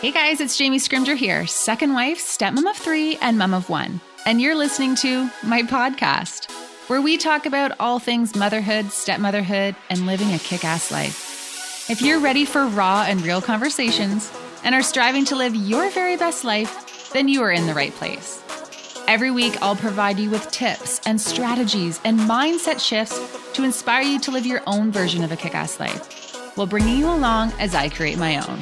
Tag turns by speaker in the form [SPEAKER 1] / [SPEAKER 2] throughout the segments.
[SPEAKER 1] Hey guys, it's Jamie Scrimger here, second wife, stepmom of 3, and mom of 1. And you're listening to my podcast, where we talk about all things motherhood, stepmotherhood, and living a kick-ass life. If you're ready for raw and real conversations and are striving to live your very best life, then you are in the right place. Every week, I'll provide you with tips and strategies and mindset shifts to inspire you to live your own version of a kick-ass life, while bringing you along as I create my own.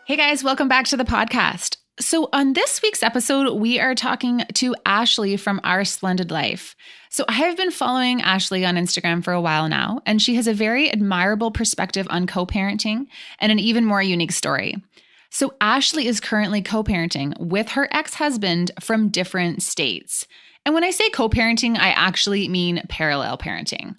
[SPEAKER 1] Hey guys, welcome back to the podcast. So on this week's episode, we are talking to Ashley from Our Splendid Life. So I have been following Ashley on Instagram for a while now, and she has a very admirable perspective on co-parenting and an even more unique story. So Ashley is currently co-parenting with her ex-husband from different states. And when I say co-parenting, I actually mean parallel parenting.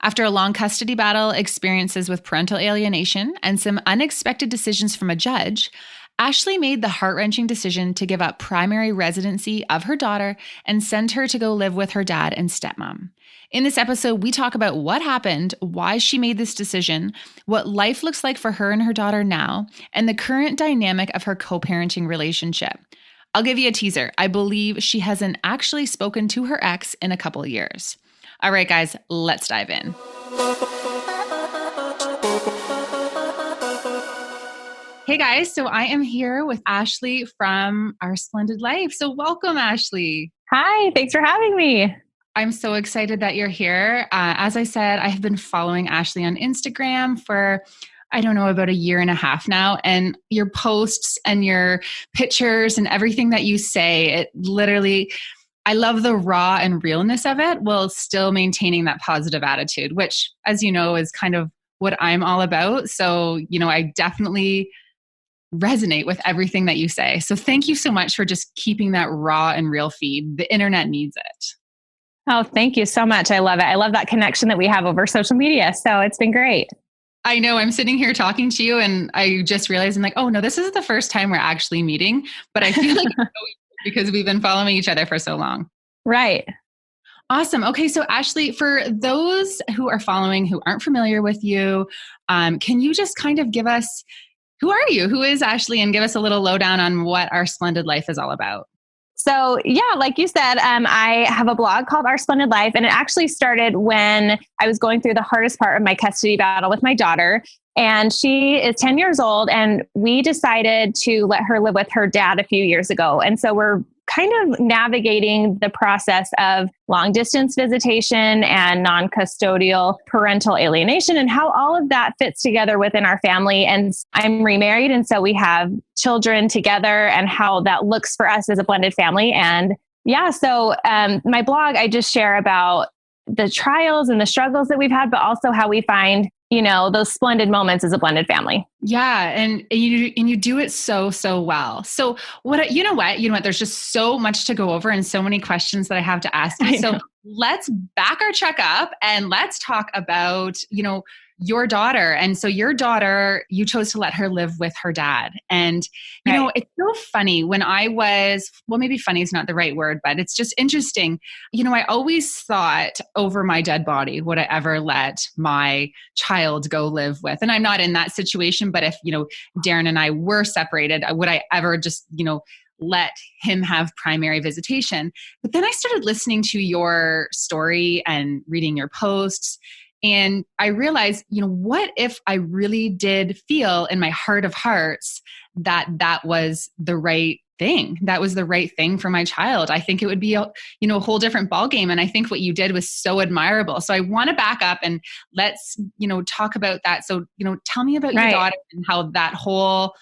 [SPEAKER 1] After a long custody battle, experiences with parental alienation, and some unexpected decisions from a judge, Ashley made the heart-wrenching decision to give up primary residency of her daughter and send her to go live with her dad and stepmom. In this episode, we talk about what happened, why she made this decision, what life looks like for her and her daughter now, and the current dynamic of her co-parenting relationship. I'll give you a teaser. I believe she hasn't actually spoken to her ex in a couple of years. All right, guys, let's dive in. Hey guys, so I am here with Ashley from Our Splendid Life. So welcome, Ashley.
[SPEAKER 2] Hi, thanks for having me.
[SPEAKER 1] I'm so excited that you're here. As I said, I have been following Ashley on Instagram for, about a year and a half now. And your posts and your pictures and everything that you say, it literally, I love the raw and realness of it while still maintaining that positive attitude, which, as you know, is kind of what I'm all about. So, I definitely resonate with everything that you say. So thank you so much for just keeping that raw and real feed. The internet needs it.
[SPEAKER 2] Oh, thank you so much. I love it. I love that connection that we have over social media. So it's been great.
[SPEAKER 1] I know I'm sitting here talking to you and I just realized I'm like, oh no, this is the first time we're actually meeting, but I feel like I know you because we've been following each other for so long.
[SPEAKER 2] Right.
[SPEAKER 1] Awesome. Okay. So Ashley, for those who are following, who aren't familiar with you, can you just kind of give us, who are you? Who is Ashley? And give us a little lowdown on what Our Splendid Life is all about.
[SPEAKER 2] So yeah, like you said, I have a blog called Our Splendid Life, and it actually started when I was going through the hardest part of my custody battle with my daughter. And she is 10 years old, and we decided to let her live with her dad a few years ago. And so we're kind of navigating the process of long distance visitation and non-custodial parental alienation and how all of that fits together within our family. And I'm remarried, and so we have children together and how that looks for us as a blended family. And yeah, so my blog, I just share about the trials and the struggles that we've had, but also how we find those splendid moments as a blended family.
[SPEAKER 1] Yeah. And you do it so well. So you know what, there's just so much to go over and so many questions that I have to ask you. So let's back our truck up and let's talk about, your daughter. And so your daughter, you chose to let her live with her dad. And, it's so funny when maybe funny is not the right word, but it's just interesting. I always thought over my dead body, would I ever let my child go live with? And I'm not in that situation, but if, Darren and I were separated, would I ever just, let him have primary visitation? But then I started listening to your story and reading your posts. And I realized, what if I really did feel in my heart of hearts that was the right thing? That was the right thing for my child. I think it would be a whole different ballgame. And I think what you did was so admirable. So I want to back up and let's, talk about that. So, tell me about your daughter and how the whole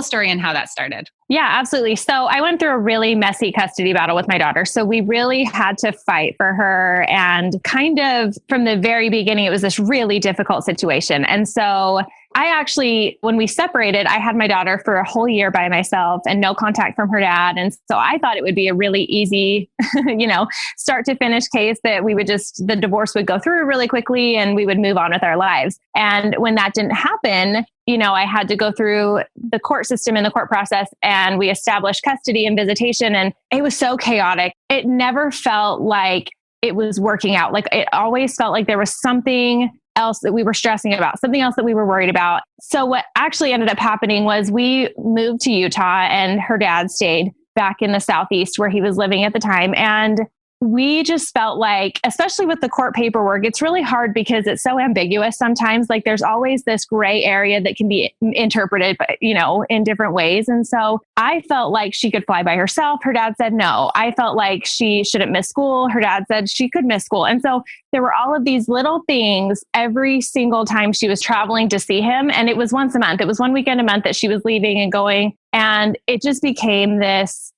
[SPEAKER 1] story and how that started.
[SPEAKER 2] Yeah, absolutely. So I went through a really messy custody battle with my daughter. So we really had to fight for her. And kind of from the very beginning, it was this really difficult situation. And so I actually, when we separated, I had my daughter for a whole year by myself and no contact from her dad. And so I thought it would be a really easy, start to finish case that the divorce would go through really quickly and we would move on with our lives. And when that didn't happen, I had to go through the court system and the court process, and we established custody and visitation. And it was so chaotic. It never felt like it was working out. Like it always felt like there was something else that we were stressing about, something else that we were worried about. So what actually ended up happening was we moved to Utah and her dad stayed back in the Southeast where he was living at the time. And we just felt like, especially with the court paperwork, it's really hard because it's so ambiguous sometimes. Like there's always this gray area that can be interpreted, in different ways. And so I felt like she could fly by herself. Her dad said no. I felt like she shouldn't miss school. Her dad said she could miss school. And so there were all of these little things every single time she was traveling to see him. And it was once a month. It was one weekend a month that she was leaving and going. And it just became this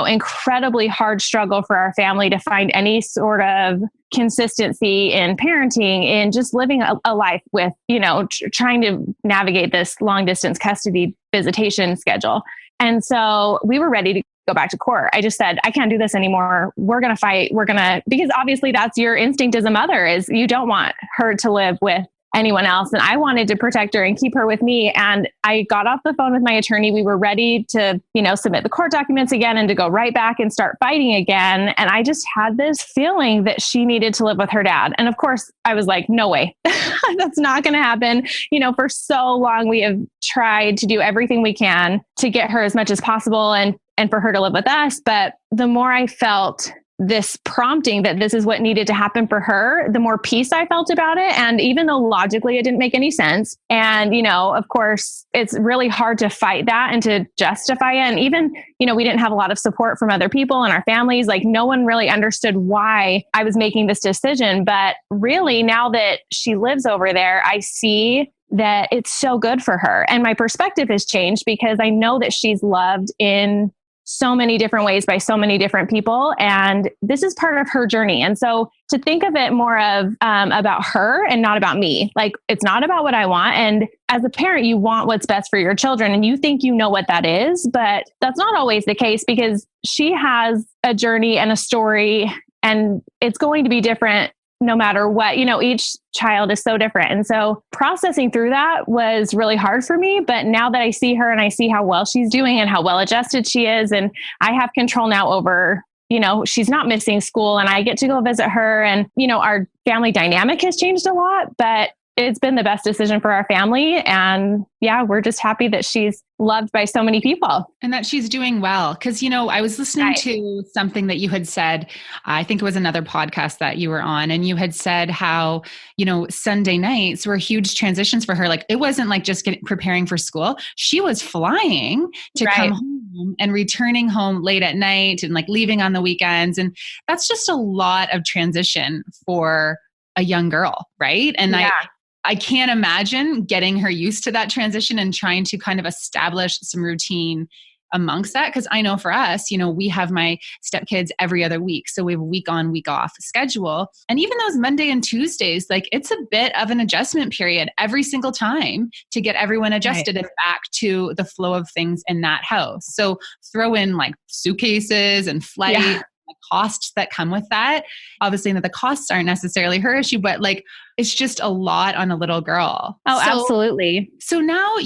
[SPEAKER 2] incredibly hard struggle for our family to find any sort of consistency in parenting, in just living a life with, trying to navigate this long distance custody visitation schedule. And so we were ready to go back to court. I just said, I can't do this anymore. We're going to fight. Because obviously that's your instinct as a mother, is you don't want her to live with anyone else. And I wanted to protect her and keep her with me. And I got off the phone with my attorney. We were ready to, submit the court documents again and to go right back and start fighting again. And I just had this feeling that she needed to live with her dad. And of course I was like, no way, that's not going to happen. For so long we have tried to do everything we can to get her as much as possible and for her to live with us. But the more I felt this prompting that this is what needed to happen for her, the more peace I felt about it. And even though logically it didn't make any sense. And, of course, it's really hard to fight that and to justify it. And even, we didn't have a lot of support from other people in our families. Like no one really understood why I was making this decision. But really, now that she lives over there, I see that it's so good for her. And my perspective has changed because I know that she's loved in so many different ways by so many different people. And this is part of her journey. And so to think of it more of about her and not about me, like it's not about what I want. And as a parent, you want what's best for your children and you think you know what that is, but that's not always the case because she has a journey and a story and it's going to be different no matter what. Each child is so different. And so processing through that was really hard for me. But now that I see her and I see how well she's doing and how well adjusted she is, and I have control now over, she's not missing school and I get to go visit her. And, our family dynamic has changed a lot, but it's been the best decision for our family. And yeah, we're just happy that she's loved by so many people.
[SPEAKER 1] And that she's doing well. Because, I was listening to something that you had said, I think it was another podcast that you were on, and you had said how, Sunday nights were huge transitions for her. Like it wasn't like just preparing for school. She was flying to come home and returning home late at night and like leaving on the weekends. And that's just a lot of transition for a young girl. Right. And I can't imagine getting her used to that transition and trying to kind of establish some routine amongst that. Because I know for us, we have my stepkids every other week. So we have a week on, week off schedule. And even those Monday and Tuesdays, like it's a bit of an adjustment period every single time to get everyone adjusted and back to the flow of things in that house. So throw in like suitcases and flight. Yeah. Costs that come with that. Obviously, the costs aren't necessarily her issue, but like it's just a lot on a little girl.
[SPEAKER 2] Oh, absolutely.
[SPEAKER 1] So now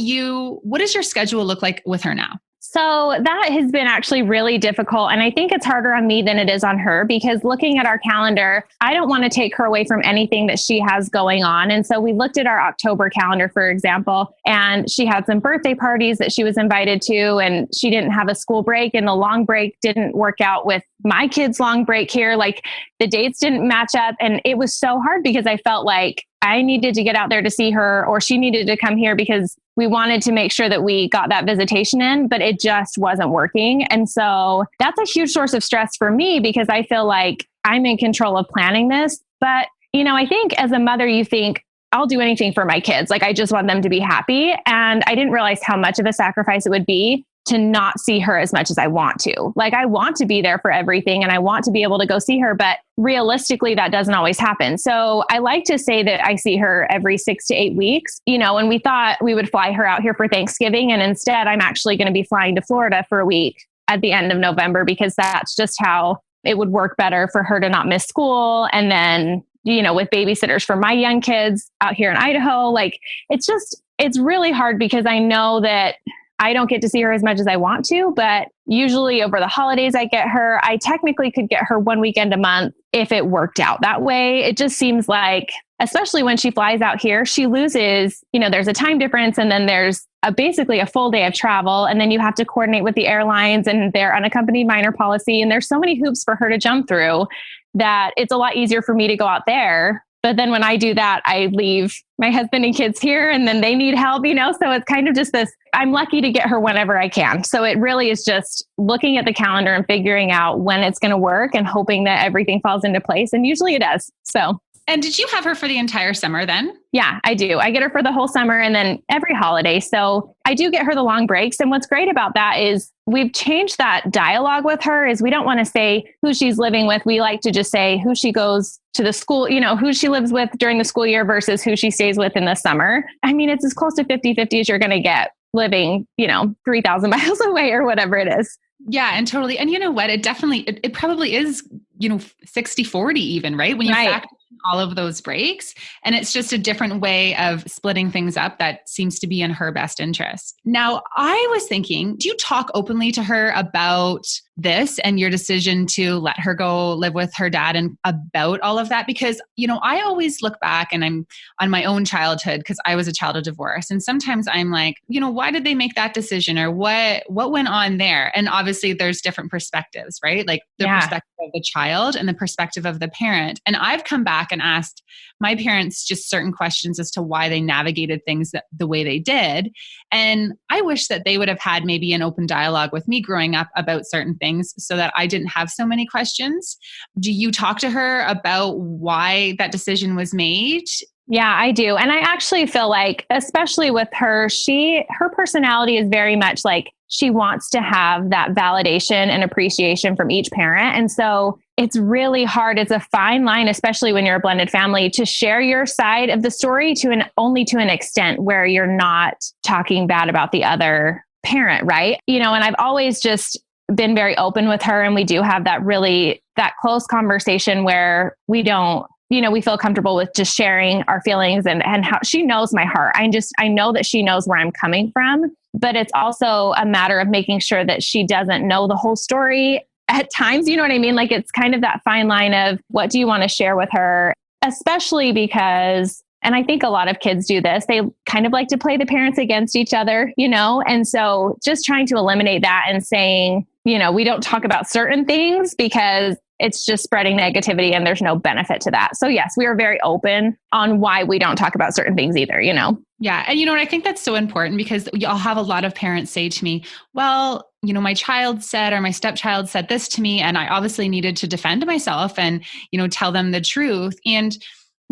[SPEAKER 1] what does your schedule look like with her now?
[SPEAKER 2] So that has been actually really difficult. And I think it's harder on me than it is on her because looking at our calendar, I don't want to take her away from anything that she has going on. And so we looked at our October calendar, for example, and she had some birthday parties that she was invited to, and she didn't have a school break, and the long break didn't work out with my kids' long break here. Like the dates didn't match up. And it was so hard because I felt like I needed to get out there to see her, or she needed to come here because we wanted to make sure that we got that visitation in, but it just wasn't working. And so that's a huge source of stress for me because I feel like I'm in control of planning this. But, I think as a mother, you think, I'll do anything for my kids. Like I just want them to be happy. And I didn't realize how much of a sacrifice it would be to not see her as much as I want to. Like I want to be there for everything and I want to be able to go see her, but realistically that doesn't always happen. So I like to say that I see her every 6 to 8 weeks, and we thought we would fly her out here for Thanksgiving. And instead I'm actually going to be flying to Florida for a week at the end of November because that's just how it would work better for her to not miss school. And then, with babysitters for my young kids out here in Idaho, like it's really hard because I know that I don't get to see her as much as I want to, but usually over the holidays I get her. I technically could get her one weekend a month if it worked out that way. It just seems like especially when she flies out here, she loses, there's a time difference and then there's basically a full day of travel. And then you have to coordinate with the airlines and their unaccompanied minor policy. And there's so many hoops for her to jump through that it's a lot easier for me to go out there. But then when I do that, I leave my husband and kids here and then they need help, So it's kind of just this, I'm lucky to get her whenever I can. So it really is just looking at the calendar and figuring out when it's going to work and hoping that everything falls into place. And usually it does. So.
[SPEAKER 1] And did you have her for the entire summer then?
[SPEAKER 2] Yeah, I do. I get her for the whole summer and then every holiday. So I do get her the long breaks. And what's great about that is we've changed that dialogue with her is we don't want to say who she's living with. We like to just say who she goes to the school, who she lives with during the school year versus who she stays with in the summer. I mean, it's as close to 50-50 as you're going to get living, 3,000 miles away or whatever it is.
[SPEAKER 1] Yeah. And totally. And you know what? It definitely, it probably is, 60-40 even, right? When you factor in all of those breaks, and it's just a different way of splitting things up that seems to be in her best interest. Now, I was thinking, do you talk openly to her about this and your decision to let her go live with her dad and about all of that? Because, I always look back and I'm on my own childhood because I was a child of divorce. And sometimes I'm like, why did they make that decision or what went on there? And obviously there's different perspectives, right? Like the perspective of the child and the perspective of the parent. And I've come back and asked my parents just certain questions as to why they navigated things the way they did. And I wish that they would have had maybe an open dialogue with me growing up about certain things so that I didn't have so many questions. Do you talk to her about why that decision was made?
[SPEAKER 2] Yeah, I do. And I actually feel like, especially with her, her personality is very much like she wants to have that validation and appreciation from each parent. And so it's really hard. It's a fine line, especially when you're a blended family, to share your side of the story only to an extent where you're not talking bad about the other parent, right? And I've always just been very open with her. And we do have that close conversation where we don't, we feel comfortable with just sharing our feelings and how she knows my heart. I know that she knows where I'm coming from, but it's also a matter of making sure that she doesn't know the whole story at times. You know what I mean? Like it's kind of that fine line of what do you want to share with her, especially because, and I think a lot of kids do this, they kind of like to play the parents against each other, and so just trying to eliminate that and saying, we don't talk about certain things because it's just spreading negativity and there's no benefit to that. So yes, we are very open on why we don't talk about certain things either,
[SPEAKER 1] Yeah. And I think that's so important because I'll have a lot of parents say to me, well, my child said, or my stepchild said this to me, and I obviously needed to defend myself and, tell them the truth. And,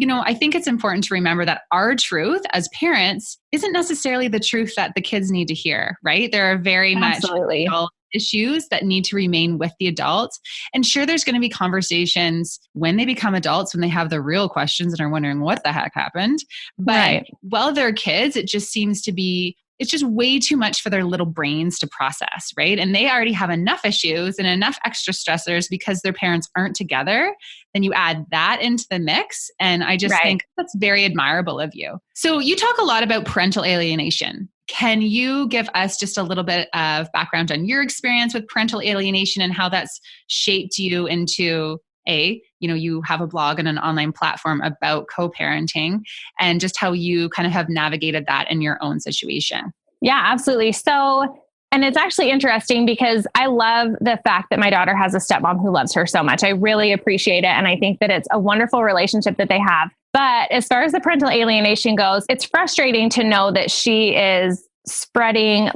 [SPEAKER 1] I think it's important to remember that our truth as parents isn't necessarily the truth that the kids need to hear, right? There are very
[SPEAKER 2] Absolutely.
[SPEAKER 1] much issues that need to remain with the adults. And sure, there's going to be conversations when they become adults, when they have the real questions and are wondering what the heck happened. But while they're kids, it just seems to be, it's just way too much for their little brains to process, right? And they already have enough issues and enough extra stressors because their parents aren't together. Then you add that into the mix. And I just think that's very admirable of you. So you talk a lot about parental alienation. Can you give us just a little bit of background on your experience with parental alienation and how that's shaped you into you have a blog and an online platform about co-parenting and just how you kind of have navigated that in your own situation?
[SPEAKER 2] Yeah, absolutely. So, and it's actually interesting because I love the fact that my daughter has a stepmom who loves her so much. I really appreciate it. And I think that it's a wonderful relationship that they have. But as far as the parental alienation goes, it's frustrating to know that she is spreading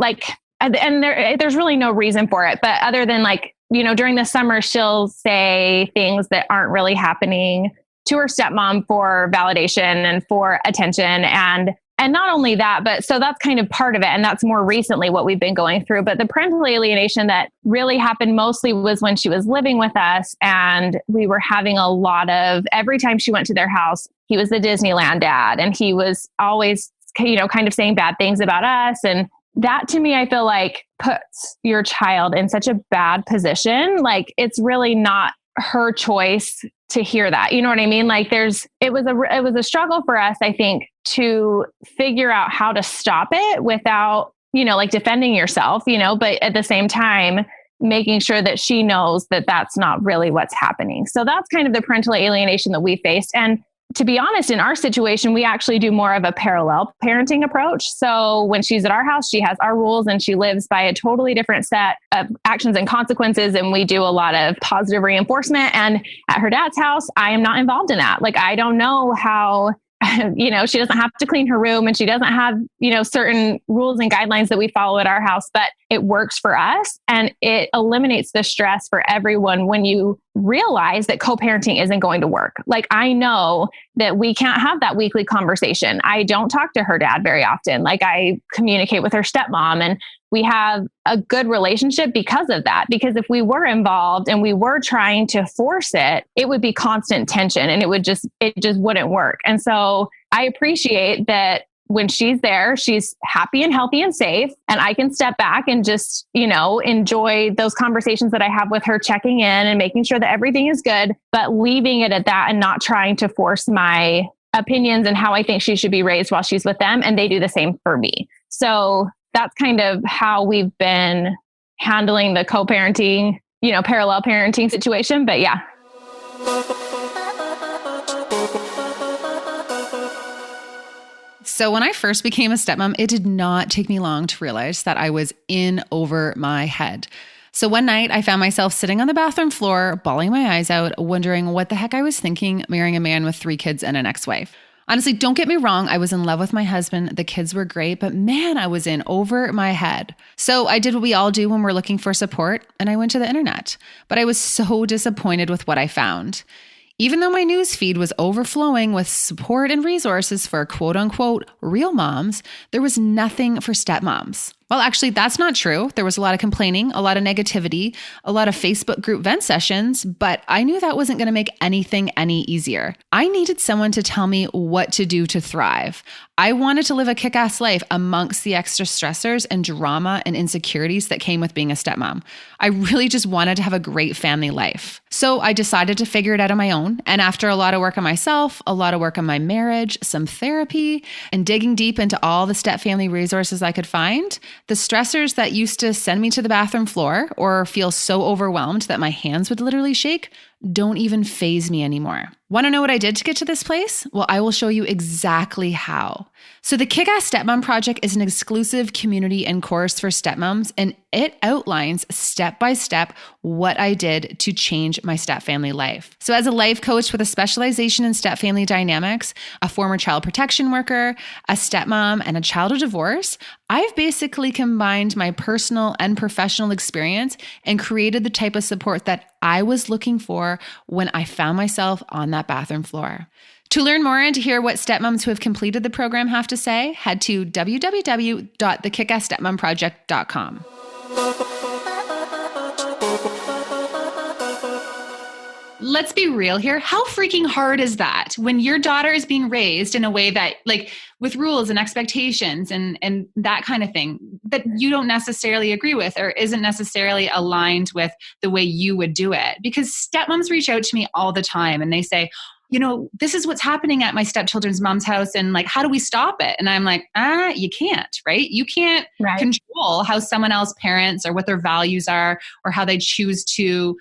[SPEAKER 2] and there's really no reason for it. But other than during the summer, she'll say things that aren't really happening to her stepmom for validation and for attention. And not only that, but so that's kind of part of it. And that's more recently what we've been going through. But the parental alienation that really happened mostly was when she was living with us. And we were having a lot of, every time she went to their house, he was the Disneyland dad. And he was always, kind of saying bad things about us. And that to me, I feel like puts your child in such a bad position. Like it's really not her choice to hear that. You know what I mean? Like it was a struggle for us, I think, to figure out how to stop it without, defending yourself, but at the same time, making sure that she knows that that's not really what's happening. So that's kind of the parental alienation that we faced. And to be honest, in our situation, we actually do more of a parallel parenting approach. So when she's at our house, she has our rules and she lives by a totally different set of actions and consequences. And we do a lot of positive reinforcement. And at her dad's house, I am not involved in that. Like, I don't know how, she doesn't have to clean her room and she doesn't have, certain rules and guidelines that we follow at our house, but it works for us and it eliminates the stress for everyone when you realize that co-parenting isn't going to work. Like, I know that we can't have that weekly conversation. I don't talk to her dad very often. Like, I communicate with her stepmom, and we have a good relationship because of that. Because if we were involved and we were trying to force it, it would be constant tension and it just wouldn't work. And so I appreciate that when she's there, she's happy and healthy and safe. And I can step back and just, enjoy those conversations that I have with her, checking in and making sure that everything is good, but leaving it at that and not trying to force my opinions and how I think she should be raised while she's with them. And they do the same for me. So that's kind of how we've been handling the co-parenting, parallel parenting situation. But yeah.
[SPEAKER 1] So when I first became a stepmom, it did not take me long to realize that I was in over my head. So one night I found myself sitting on the bathroom floor, bawling my eyes out, wondering what the heck I was thinking, marrying a man with 3 kids and an ex-wife. Honestly, don't get me wrong. I was in love with my husband. The kids were great, but man, I was in over my head. So I did what we all do when we're looking for support, and I went to the internet. But I was so disappointed with what I found. Even though my news feed was overflowing with support and resources for quote unquote real moms, there was nothing for stepmoms. Well, actually, that's not true. There was a lot of complaining, a lot of negativity, a lot of Facebook group vent sessions, but I knew that wasn't going to make anything any easier. I needed someone to tell me what to do to thrive. I wanted to live a kick-ass life amongst the extra stressors and drama and insecurities that came with being a stepmom. I really just wanted to have a great family life. So I decided to figure it out on my own. And after a lot of work on myself, a lot of work on my marriage, some therapy, and digging deep into all the step family resources I could find, the stressors that used to send me to the bathroom floor or feel so overwhelmed that my hands would literally shake don't even faze me anymore. Want to know what I did to get to this place? Well, I will show you exactly how. So the Kick-Ass Stepmom Project is an exclusive community and course for stepmoms, and it outlines step by step what I did to change my step family life. So as a life coach with a specialization in step family dynamics, a former child protection worker, a stepmom, and a child of divorce, I've basically combined my personal and professional experience and created the type of support that I was looking for when I found myself on that bathroom floor. To learn more and to hear what stepmoms who have completed the program have to say, head to www.thekickassstepmomproject.com. Let's be real here. How freaking hard is that when your daughter is being raised in a way that, like, with rules and expectations and that kind of thing that you don't necessarily agree with or isn't necessarily aligned with the way you would do it? Because stepmoms reach out to me all the time and they say, this is what's happening at my stepchildren's mom's house. And like, how do we stop it? And I'm like, you can't, right? You can't control how someone else parents or what their values are or how they choose to,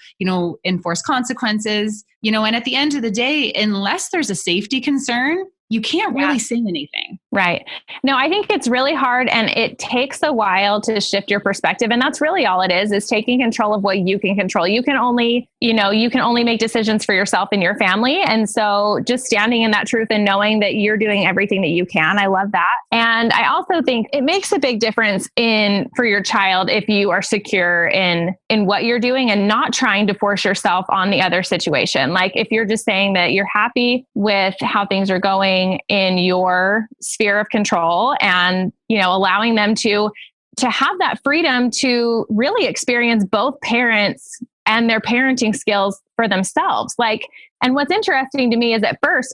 [SPEAKER 1] enforce consequences, and at the end of the day, unless there's a safety concern, you can't really say anything.
[SPEAKER 2] Right. No, I think it's really hard and it takes a while to shift your perspective. And that's really all it is taking control of what you can control. You can only make decisions for yourself and your family. And so just standing in that truth and knowing that you're doing everything that you can. I love that. And I also think it makes a big difference for your child if you are secure in what you're doing and not trying to force yourself on the other situation. Like if you're just saying that you're happy with how things are going in your sphere of control and, allowing them to have that freedom to really experience both parents and their parenting skills for themselves. And what's interesting to me is at first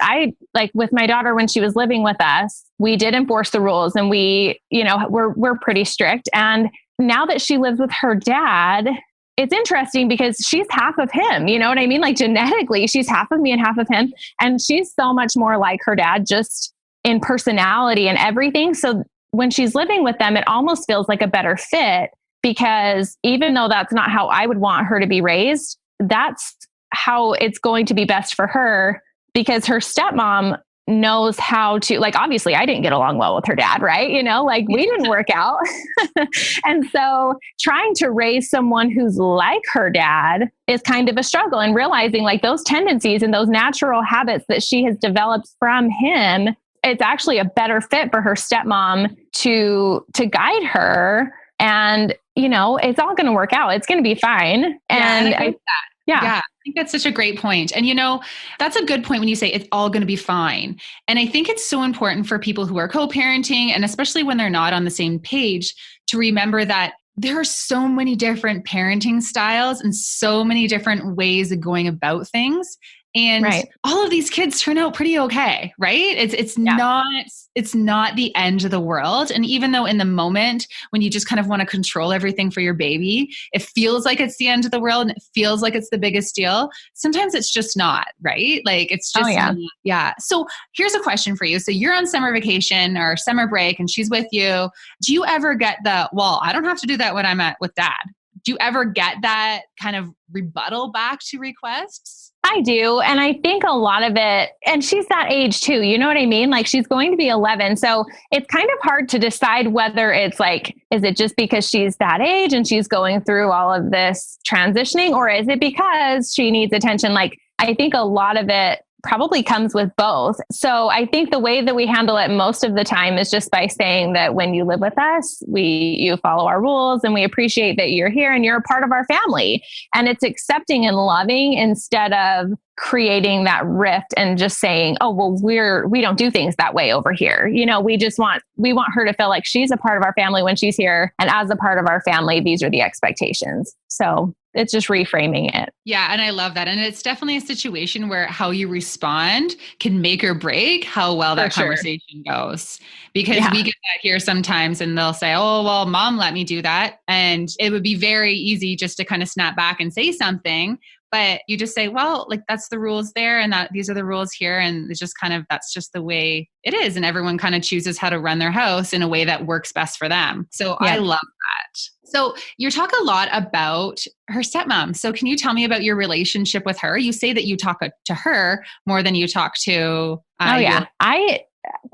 [SPEAKER 2] with my daughter, when she was living with us, we did enforce the rules and we're pretty strict. And now that she lives with her dad, it's interesting because she's half of him, you know what I mean? Like genetically, she's half of me and half of him. And she's so much more like her dad, just in personality and everything. So when she's living with them, it almost feels like a better fit because even though that's not how I would want her to be raised, that's how it's going to be best for her because her stepmom knows how to, like, obviously I didn't get along well with her dad, right? Like we didn't work out. And so trying to raise someone who's like her dad is kind of a struggle, and realizing like those tendencies and those natural habits that she has developed from him, it's actually a better fit for her stepmom to guide her. And, it's all going to work out. It's going to be fine. And
[SPEAKER 1] I think that's such a great point. And, that's a good point when you say it's all going to be fine. And I think it's so important for people who are co-parenting, and especially when they're not on the same page, to remember that there are so many different parenting styles and so many different ways of going about things. And all of these kids turn out pretty okay, right? It's not the end of the world. And even though in the moment when you just kind of want to control everything for your baby, it feels like it's the end of the world and it feels like it's the biggest deal. Sometimes it's just not, right? Like it's just, So here's a question for you. So you're on summer vacation or summer break and she's with you. Do you ever get I don't have to do that when I'm with dad? Do you ever get that kind of rebuttal back to requests?
[SPEAKER 2] I do. And I think a lot of it, and she's that age too, you know what I mean? Like she's going to be 11. So it's kind of hard to decide whether it's like, is it just because she's that age and she's going through all of this transitioning, or is it because she needs attention? Like, I think a lot of it probably comes with both. So I think the way that we handle it most of the time is just by saying that when you live with us, you follow our rules and we appreciate that you're here and you're a part of our family. And it's accepting and loving instead of creating that rift and just saying, oh, well, we don't do things that way over here. We want her to feel like she's a part of our family when she's here. And as a part of our family, these are the expectations. So it's just reframing it.
[SPEAKER 1] Yeah. And I love that. And it's definitely a situation where how you respond can make or break how well that conversation goes. Because we get that here sometimes and they'll say, oh, well, mom let me do that. And it would be very easy just to kind of snap back and say something. But you just say, well, like that's the rules there and that these are the rules here. And it's just kind of, that's just the way it is. And everyone kind of chooses how to run their house in a way that works best for them. So I love that. So you talk a lot about her stepmom. So can you tell me about your relationship with her? You say that you talk to her more than you talk to.
[SPEAKER 2] I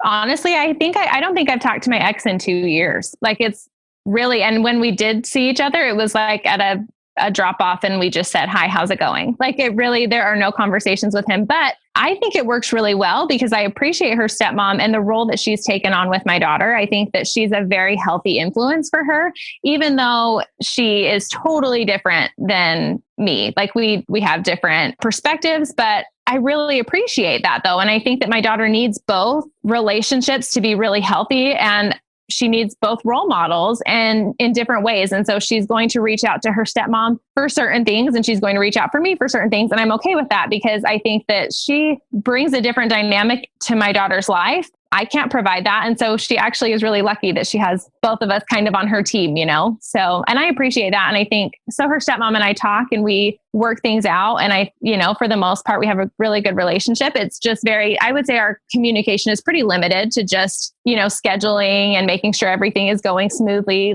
[SPEAKER 2] honestly, I don't think I've talked to my ex in 2 years. Like it's really, and when we did see each other, it was like at a drop off and we just said, hi, how's it going? Like there are no conversations with him, but I think it works really well because I appreciate her stepmom and the role that she's taken on with my daughter. I think that she's a very healthy influence for her, even though she is totally different than me. Like we have different perspectives, but I really appreciate that though. And I think that my daughter needs both relationships to be really healthy, and she needs both role models and in different ways. And so she's going to reach out to her stepmom for certain things and she's going to reach out for me for certain things. And I'm okay with that because I think that she brings a different dynamic to my daughter's life. I can't provide that. And so she actually is really lucky that she has both of us kind of on her team, So, and I appreciate that. And I think, so her stepmom and I talk and we work things out. And for the most part, we have a really good relationship. It's just I would say our communication is pretty limited to just, scheduling and making sure everything is going smoothly.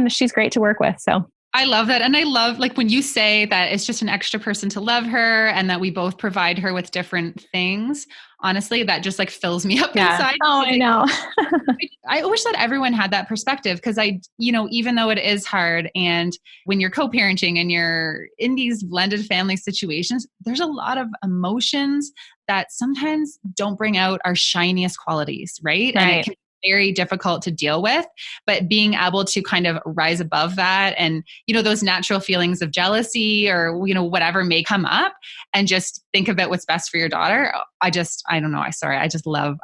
[SPEAKER 2] She's great to work with. So.
[SPEAKER 1] I love that. And I love like when you say that it's just an extra person to love her and that we both provide her with different things. Honestly, that just like fills me up inside.
[SPEAKER 2] Oh, I know.
[SPEAKER 1] I wish that everyone had that perspective because even though it is hard and when you're co-parenting and you're in these blended family situations, there's a lot of emotions that sometimes don't bring out our shiniest qualities, right? And it can very difficult to deal with, but being able to kind of rise above that and, those natural feelings of jealousy or, whatever may come up and just think about what's best for your daughter. I don't know.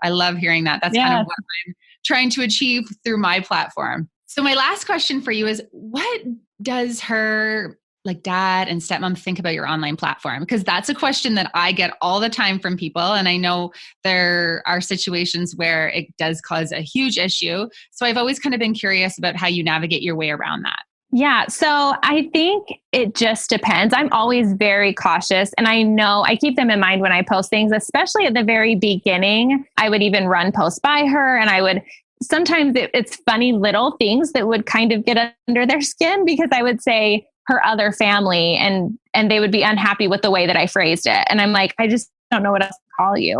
[SPEAKER 1] I love hearing that. That's kind of what I'm trying to achieve through my platform. So my last question for you is what does her like dad and stepmom think about your online platform? Because that's a question that I get all the time from people. And I know there are situations where it does cause a huge issue. So I've always kind of been curious about how you navigate your way around that.
[SPEAKER 2] Yeah. So I think it just depends. I'm always very cautious and I know I keep them in mind when I post things, especially at the very beginning. I would even run posts by her and sometimes it's funny little things that would kind of get under their skin because I would say her other family and they would be unhappy with the way that I phrased it. And I'm like, I just don't know what else to call you.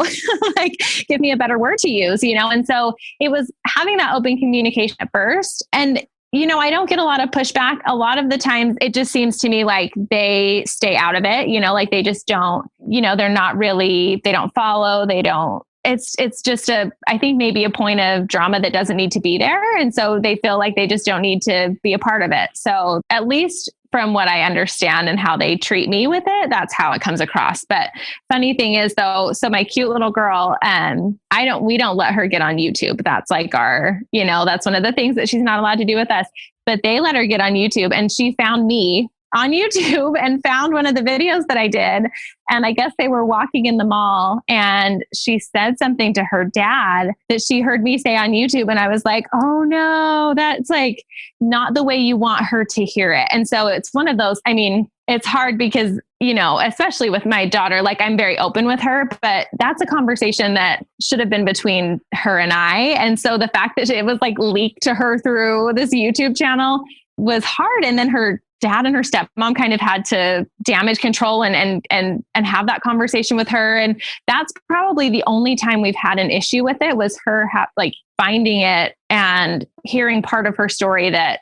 [SPEAKER 2] Like, give me a better word to use, And so it was having that open communication at first. And, I don't get a lot of pushback. A lot of the times it just seems to me like they stay out of it, like they just don't, they're not really, they don't follow, they don't. It's just I think maybe a point of drama that doesn't need to be there. And so they feel like they just don't need to be a part of it. So at least from what I understand and how they treat me with it, that's how it comes across. But funny thing is though, so my cute little girl, we don't let her get on YouTube. That's like that's one of the things that she's not allowed to do with us, but they let her get on YouTube, and she found me on YouTube and found one of the videos that I did. And I guess they were walking in the mall, and she said something to her dad that she heard me say on YouTube. And I was like, oh no, that's like not the way you want her to hear it. And so it's one of those, it's hard because, especially with my daughter, like I'm very open with her, but that's a conversation that should have been between her and I. And so the fact that it was like leaked to her through this YouTube channel was hard. And then her dad and her stepmom kind of had to damage control and have that conversation with her. And that's probably the only time we've had an issue with it, was her finding it and hearing part of her story that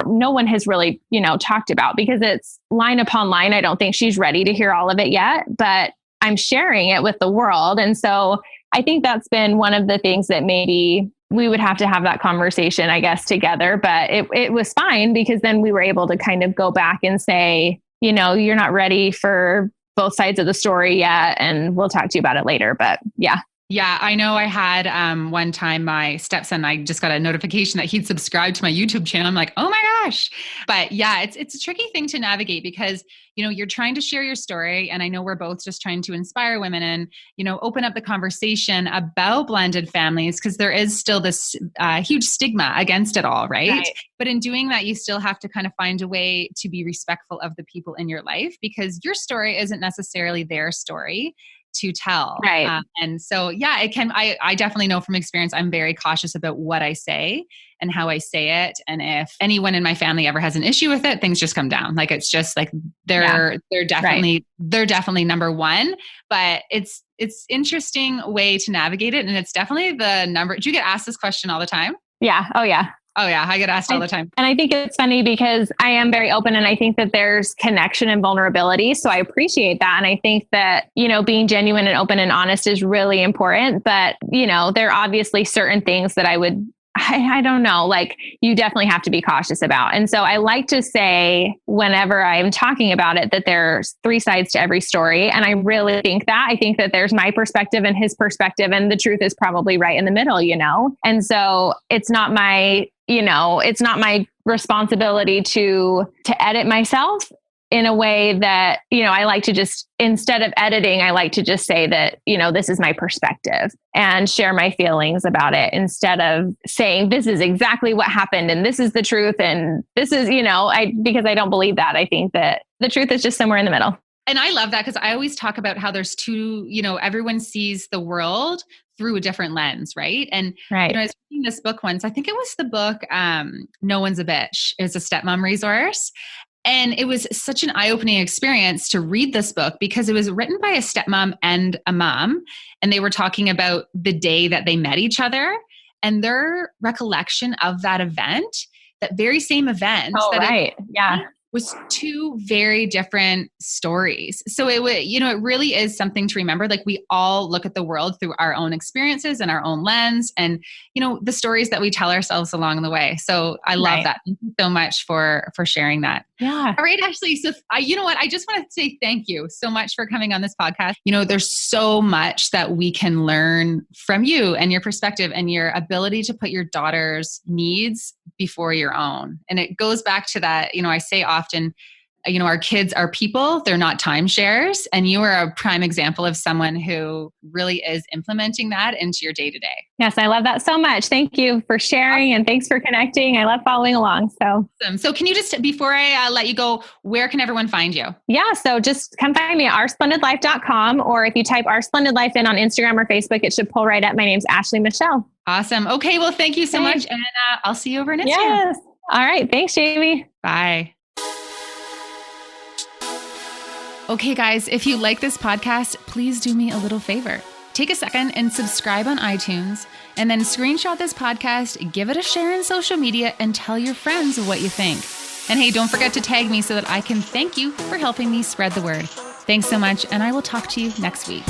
[SPEAKER 2] no one has really, talked about, because it's line upon line. I don't think she's ready to hear all of it yet, but I'm sharing it with the world. And so I think that's been one of the things that maybe we would have to have that conversation, I guess, together. But it was fine, because then we were able to kind of go back and say, you're not ready for both sides of the story yet, and we'll talk to you about it later. But yeah.
[SPEAKER 1] Yeah, I know I had one time my stepson, I just got a notification that he'd subscribed to my YouTube channel. I'm like, oh my gosh. But yeah, it's a tricky thing to navigate, because, you're trying to share your story. And I know we're both just trying to inspire women and, open up the conversation about blended families, because there is still this huge stigma against it all, right? But in doing that, you still have to kind of find a way to be respectful of the people in your life, because your story isn't necessarily their story to tell.
[SPEAKER 2] Right.
[SPEAKER 1] And so, yeah, I definitely know from experience, I'm very cautious about what I say and how I say it. And if anyone in my family ever has an issue with it, things just come down. Like, it's just like, they're definitely number one, but it's interesting way to navigate it. And it's definitely the number. Do you get asked this question all the time?
[SPEAKER 2] Yeah. Oh yeah.
[SPEAKER 1] Oh yeah, I get asked all the time.
[SPEAKER 2] And I think it's funny because I am very open, and I think that there's connection and vulnerability. So I appreciate that. And I think that, being genuine and open and honest is really important. But, there are obviously certain things that I don't know, like you definitely have to be cautious about. And so I like to say, whenever I'm talking about it, that there's three sides to every story. And I really think that. I think that there's my perspective and his perspective, and the truth is probably right in the middle, And so it's not my responsibility to edit myself in a way that, I like to just, instead of editing, I like to just say that, this is my perspective and share my feelings about it, instead of saying this is exactly what happened and this is the truth. And this is, because I don't believe that. I think that the truth is just somewhere in the middle.
[SPEAKER 1] And I love that, because I always talk about how there's two, everyone sees the world through a different lens, right? And
[SPEAKER 2] right.
[SPEAKER 1] I was reading this book once. I think it was the book, No One's a Bitch. It was a stepmom resource. And it was such an eye-opening experience to read this book, because it was written by a stepmom and a mom. And they were talking about the day that they met each other and their recollection of that event, that very same event.
[SPEAKER 2] Oh, right. Yeah.
[SPEAKER 1] Was two very different stories. So it really is something to remember. Like, we all look at the world through our own experiences and our own lens, and, the stories that we tell ourselves along the way. So I love that. Thank you so much for sharing that.
[SPEAKER 2] Yeah.
[SPEAKER 1] All right, Ashley. So you know what? I just want to say thank you so much for coming on this podcast. There's so much that we can learn from you and your perspective and your ability to put your daughter's needs before your own. And it goes back to that, I say often, our kids are people, they're not timeshares. And you are a prime example of someone who really is implementing that into your day to day.
[SPEAKER 2] Yes, I love that so much. Thank you for sharing, and thanks for connecting. I love following along.
[SPEAKER 1] Awesome. So can you just, before I let you go, where can everyone find you?
[SPEAKER 2] Yeah, so just come find me at oursplendidlife.com, or if you type Our Splendid Life in on Instagram or Facebook, it should pull right up. My name's Ashley Michelle.
[SPEAKER 1] Awesome. Okay, well, thank you so much. And I'll see you over next year.
[SPEAKER 2] Yes. All right. Thanks, Jamie.
[SPEAKER 1] Bye. Okay, guys, if you like this podcast, please do me a little favor. Take a second and subscribe on iTunes, and then screenshot this podcast, give it a share in social media, and tell your friends what you think. And hey, don't forget to tag me so that I can thank you for helping me spread the word. Thanks so much, and I will talk to you next week.